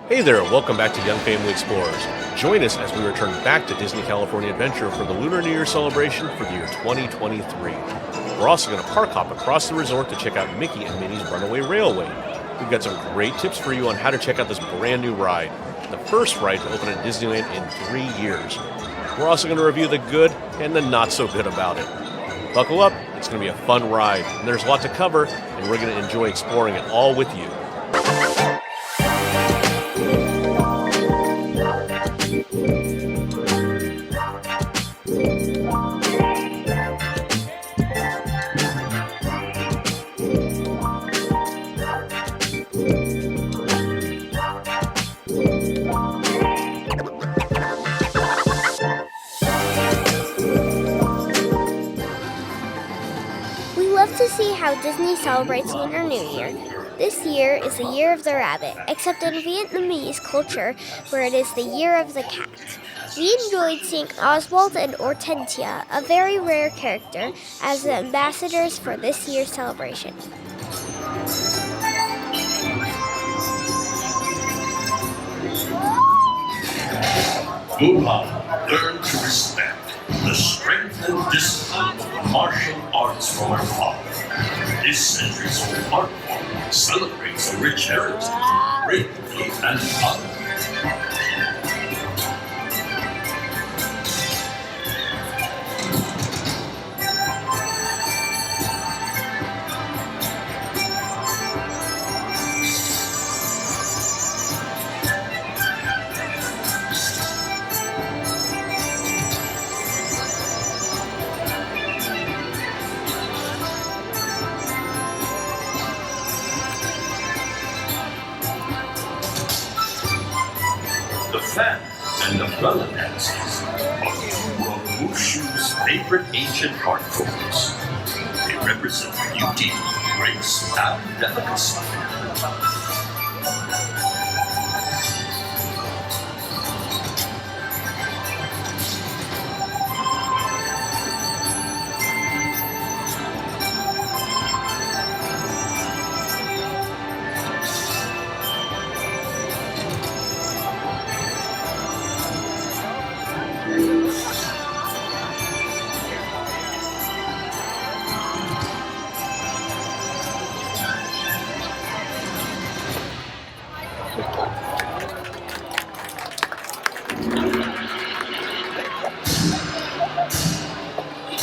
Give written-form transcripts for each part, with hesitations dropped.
Hey there, welcome back to Young Family Explorers. Join us as we return back to Disney California Adventure for the Lunar New Year Celebration for the year 2023. We're also going to park hop across the resort to check out Mickey and Minnie's Runaway Railway. We've got some great tips for you on how to check out this brand new ride, the first ride to open at Disneyland in 3 years. We're also going to review the good and the not so good about it. Buckle up, it's going to be a fun ride, and there's a lot to cover, and we're going to enjoy exploring it all with you. To see how Disney celebrates Lunar New Year. This year is the Year of the Rabbit, except in Vietnamese culture, where it is the Year of the Cat. We enjoyed seeing Oswald and Hortensia, a very rare character, as the ambassadors for this year's celebration. Mulan, learn to respect the strength and discipline of martial arts from her father. This century's old art form celebrates a rich heritage of bravery and honor. The fan and umbrella dances are two of Wushu's favorite ancient art forms. They represent beauty, grace, and delicacy.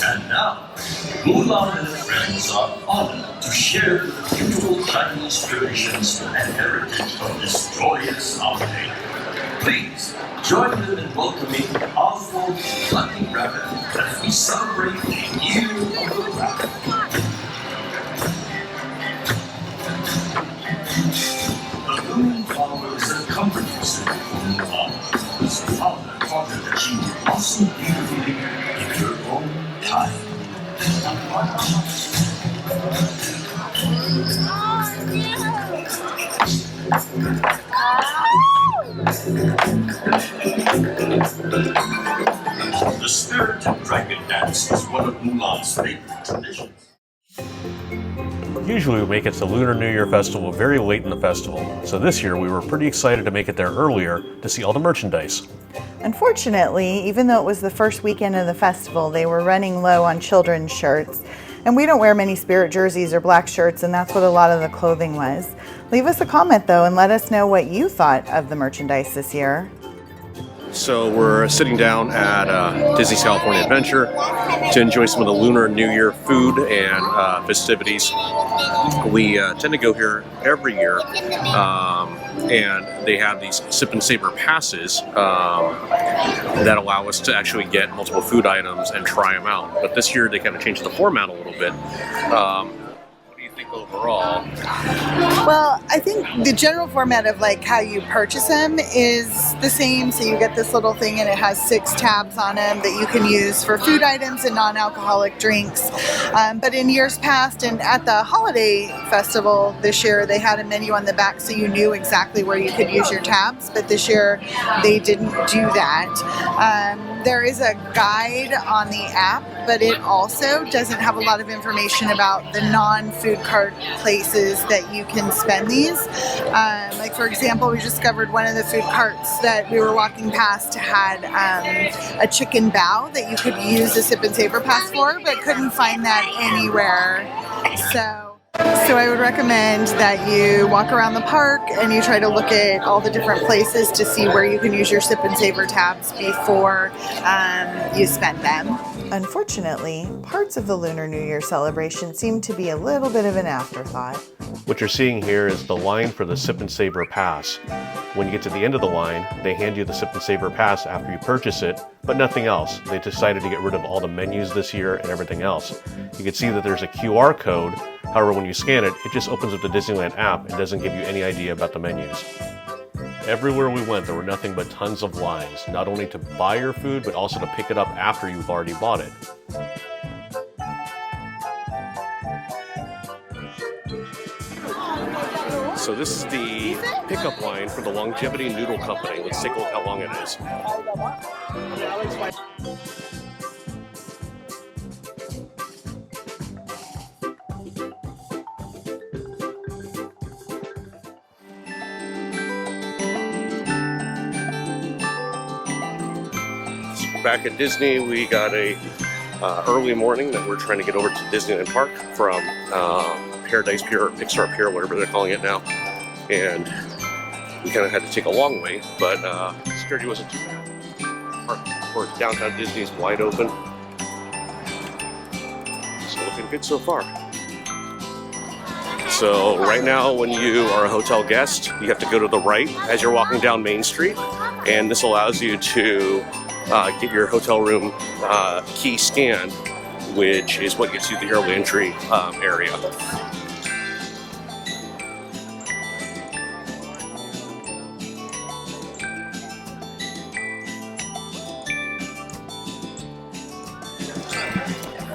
And now, Mulan and her friends are honored to share the beautiful Chinese traditions and heritage of this joyous holiday. Please join them in welcoming Oswald the Lucky Rabbit as we celebrate the Year of the Rabbit. The moon follows and comforts her from Mulan, whose father taught her that she would blossom beautifully in her own time. The spirit of dragon dance is one of Mulan's favorite traditions. Usually we make it to the Lunar New Year Festival very late in the festival, so this year we were pretty excited to make it there earlier to see all the merchandise. Unfortunately, even though it was the first weekend of the festival, they were running low on children's shirts. And we don't wear many Spirit jerseys or black shirts, and that's what a lot of the clothing was. Leave us a comment though and let us know what you thought of the merchandise this year. So we're sitting down at Disney's California Adventure to enjoy some of the Lunar New Year food and festivities. We tend to go here every year, and they have these Sip and Savor Passes that allow us to actually get multiple food items and try them out. But this year they kind of changed the format a little bit. What do you think overall? Well, I think the general format of like how you purchase them is the same. So you get this little thing and it has 6 tabs on them that you can use for food items and non-alcoholic drinks. But in years past and at the holiday festival this year, they had a menu on the back so you knew exactly where you could use your tabs. But this year they didn't do that. there is a guide on the app, but it also doesn't have a lot of information about the non-food cart places that you can spend these. Like for example, we discovered one of the food carts that we were walking past had a chicken bao that you could use a Sip and Savor Pass for, but couldn't find that anywhere. So I would recommend that you walk around the park and you try to look at all the different places to see where you can use your Sip and Savor tabs before you spend them. Unfortunately, parts of the Lunar New Year celebration seem to be a little bit of an afterthought. What you're seeing here is the line for the Sip and Savor Pass. When you get to the end of the line, they hand you the Sip and Savor Pass after you purchase it, but nothing else. They decided to get rid of all the menus this year and everything else. You can see that there's a QR code. However, when you scan it, it just opens up the Disneyland app and doesn't give you any idea about the menus. Everywhere we went, there were nothing but tons of lines, not only to buy your food, but also to pick it up after you've already bought it. So this is the pickup line for the Longevity Noodle Company. Let's take a look how long it is. Back at Disney, we got a early morning that we're trying to get over to Disneyland Park from Paradise Pier or Pixar Pier, whatever they're calling it now. And we kind of had to take a long way, but security wasn't too bad. Park, of course, downtown Disney is wide open. So looking good so far. So right now, when you are a hotel guest, you have to go to the right as you're walking down Main Street, and this allows you to get your hotel room key scanned, which is what gets you the early entry area.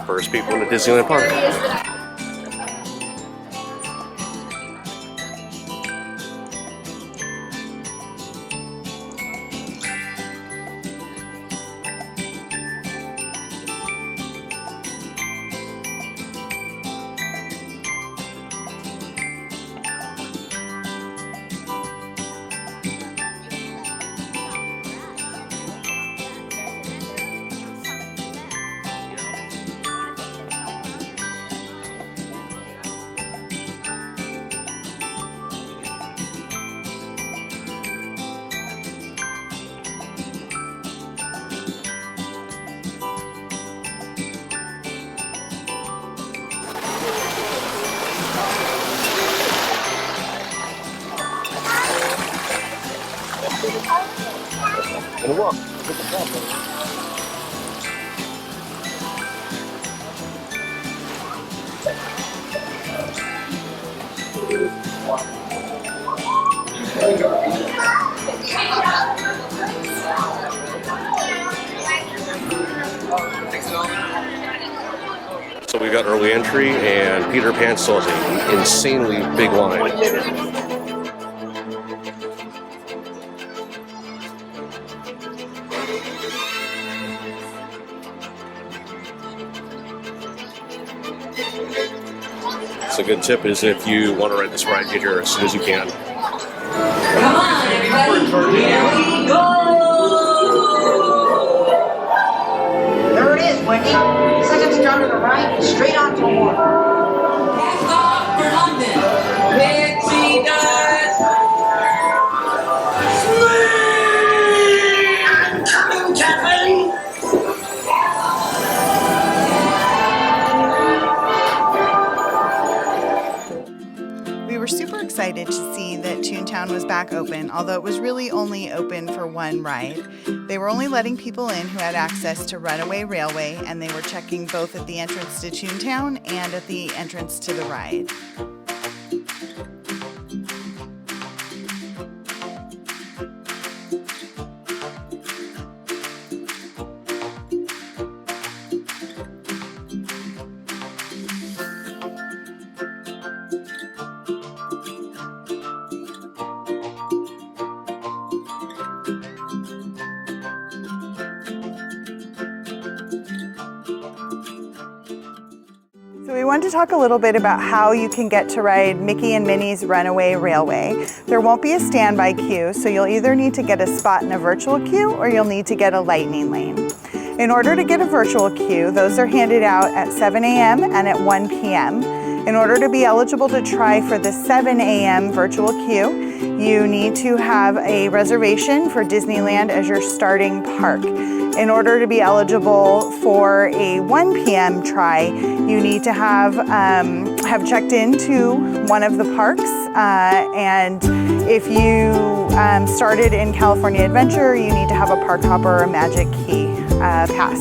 First people into Disneyland Park. And walk. So we got early entry, and Peter Pan still has an insanely big line. A good tip is if you want to ride this ride, get here as soon as you can. Come on, everybody! Here we go! There it is, Wendy. Second star to the right, straight on to one. Cast off for London. Pixie dust. I'm coming, Captain! We were super excited to see that Toontown was back open, although it was really only open for one ride. They were only letting people in who had access to Runaway Railway, and they were checking both at the entrance to Toontown and at the entrance to the ride. wanted to talk a little bit about how you can get to ride Mickey and Minnie's Runaway Railway. There won't be a standby queue, so you'll either need to get a spot in a virtual queue or you'll need to get a lightning lane. In order to get a virtual queue, those are handed out at 7 a.m. and at 1 p.m. In order to be eligible to try for the 7 a.m. virtual queue, you need to have a reservation for Disneyland as your starting park. In order to be eligible for a 1 p.m. try, you need to have checked into one of the parks. And if you started in California Adventure, you need to have a Park Hopper or Magic Key pass.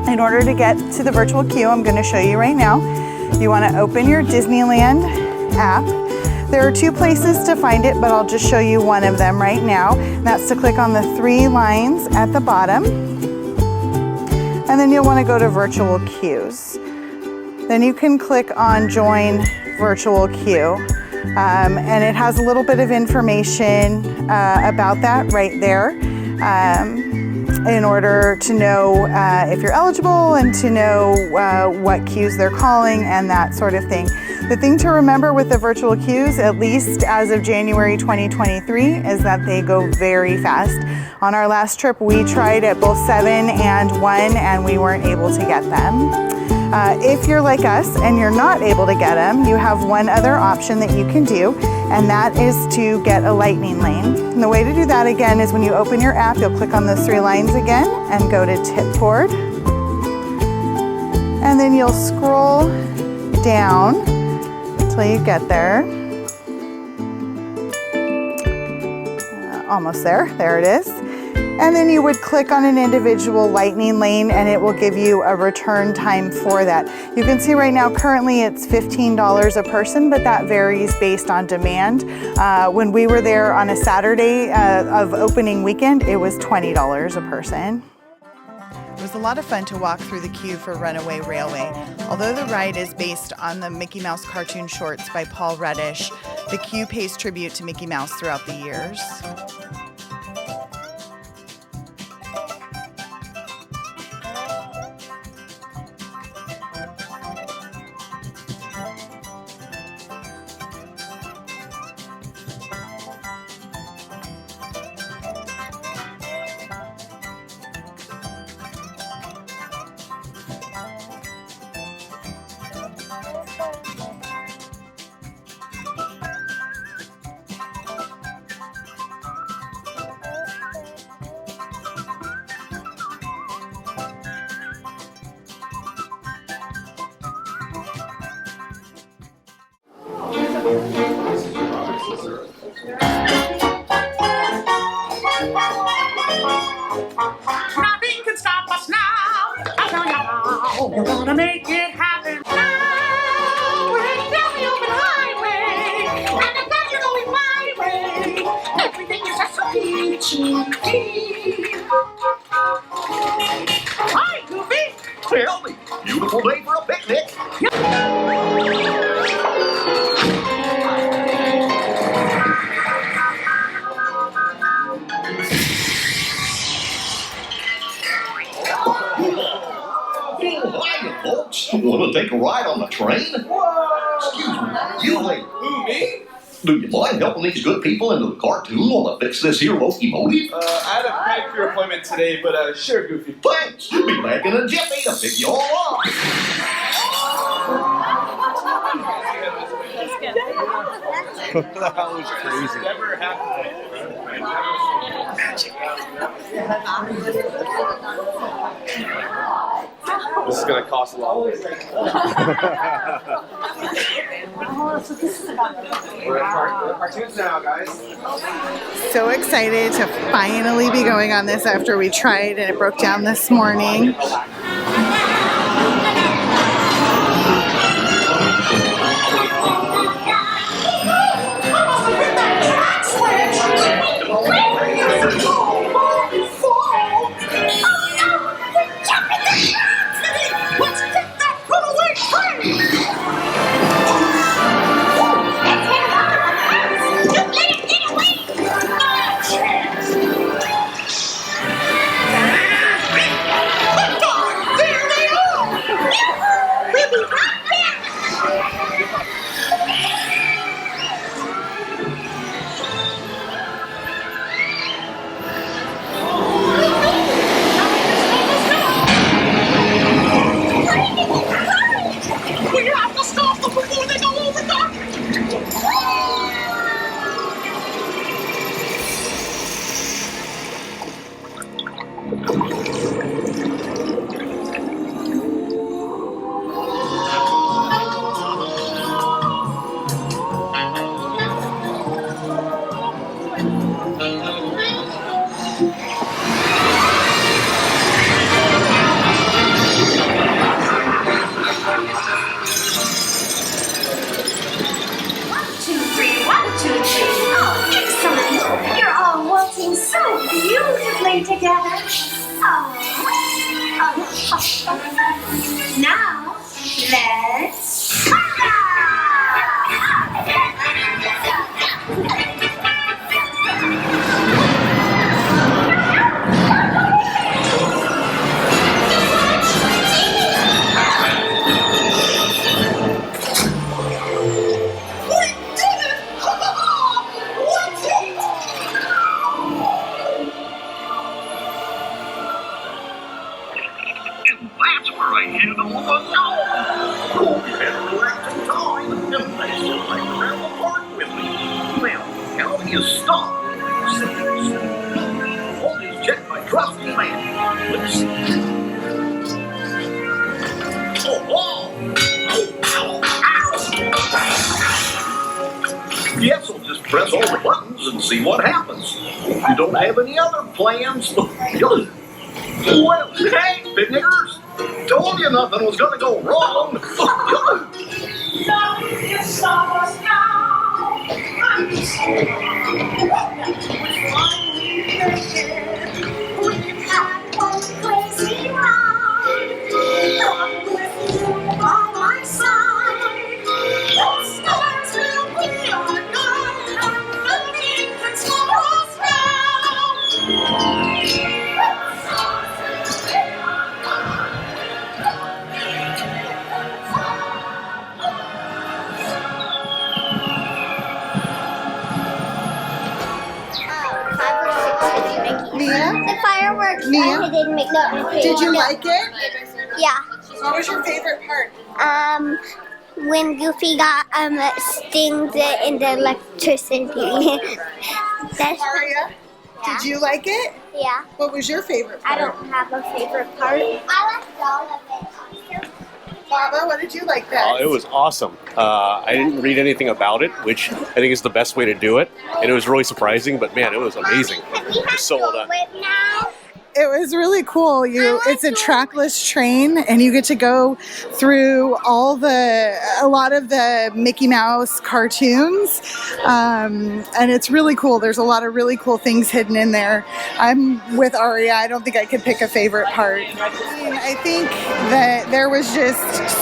In order to get to the virtual queue, I'm going to show you right now. You want to open your Disneyland app. There are two places to find it, but I'll just show you one of them right now. That's to click on the 3 lines at the bottom. And then you'll want to go to virtual queues. Then you can click on join virtual queue. And it has a little bit of information about that right there. In order to know if you're eligible and to know what queues they're calling and that sort of thing. The thing to remember with the virtual queues, at least as of January 2023, is that they go very fast. On our last trip, we tried at both 7 and 1 and we weren't able to get them. If you're like us and you're not able to get them, you have one other option that you can do, and that is to get a lightning lane. And the way to do that again is when you open your app, you'll click on those 3 lines again and go to tip board. And then you'll scroll down until you get there. Almost there, there it is. And then you would click on an individual lightning lane and it will give you a return time for that. You can see right now currently it's $15 a person, but that varies based on demand. When we were there on a Saturday of opening weekend, it was $20 a person. It was a lot of fun to walk through the queue for Runaway Railway. Although the ride is based on the Mickey Mouse cartoon shorts by Paul Reddish, the queue pays tribute to Mickey Mouse throughout the years. Nothing can stop us now. I'll tell you how. We're gonna make it happen now. We're heading down the open highway, and the guns are going my way. Everything is just so peachy. Hi, Goofy. Tell me, beautiful day for a picnic. Hiya, folks. Want to take a ride on the train? Excuse me, you lady. Who, me? Do you mind helping these good people into the cartoon while I fix this here locomotive? I had a pedicure appointment today, but sure, Goofy. Thanks. You'll be back in a jiffy to pick you all up. That was crazy. Never happened. This is gonna cost a lot. We're at cartoons now, guys. So excited to finally be going on this after we tried and it broke down this morning. Let's get that runaway train! Don't let it get away! There they are! Oh, excellent. You're all waltzing so beautifully together. Oh. Now, let's... That's where I handle the song. Oh, we had a relaxing time, and they still like around the park with me. Well, how do you stop? Always check my trusty man. Let's see. Oh, ow, ow. Yes, I'll just press all the buttons and see what happens. If you don't have any other plans, well, hey, big niggers. Told you nothing was gonna go wrong. Mia? The fireworks Mia? I didn't make the Did you like it? Yeah. What was your favorite part? When Goofy got stings in the electricity. That's Maria? Did you like it? yeah. What was your favorite I part? don't have a favorite part. I liked all of it. Baba, what did you like best? It was awesome. I didn't read anything about it, which I think is the best way to do it. And it was really surprising, but man, it was amazing. Can we have So well Dole done. Whip now? It was really cool. It's a trackless train, and you get to go through a lot of the Mickey Mouse cartoons, and it's really cool. There's a lot of really cool things hidden in there. I'm with Aria. I don't think I could pick a favorite part. I think that there was just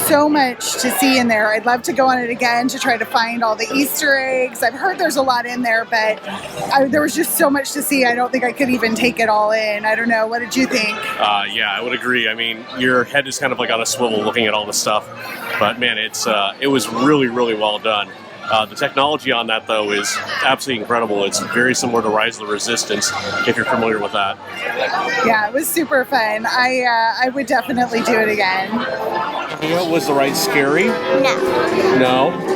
so much to see in there. I'd love to go on it again to try to find all the Easter eggs. I've heard there's a lot in there, but there was just so much to see. I don't think I could even take it all in. I don't know. What did you think? Yeah, I would agree. I mean, your head is kind of like on a swivel looking at all the stuff. But man, it was really, really well done. The technology on that, though, is absolutely incredible. It's very similar to Rise of the Resistance, if you're familiar with that. Yeah, it was super fun. I would definitely do it again. Was the ride scary? No. No?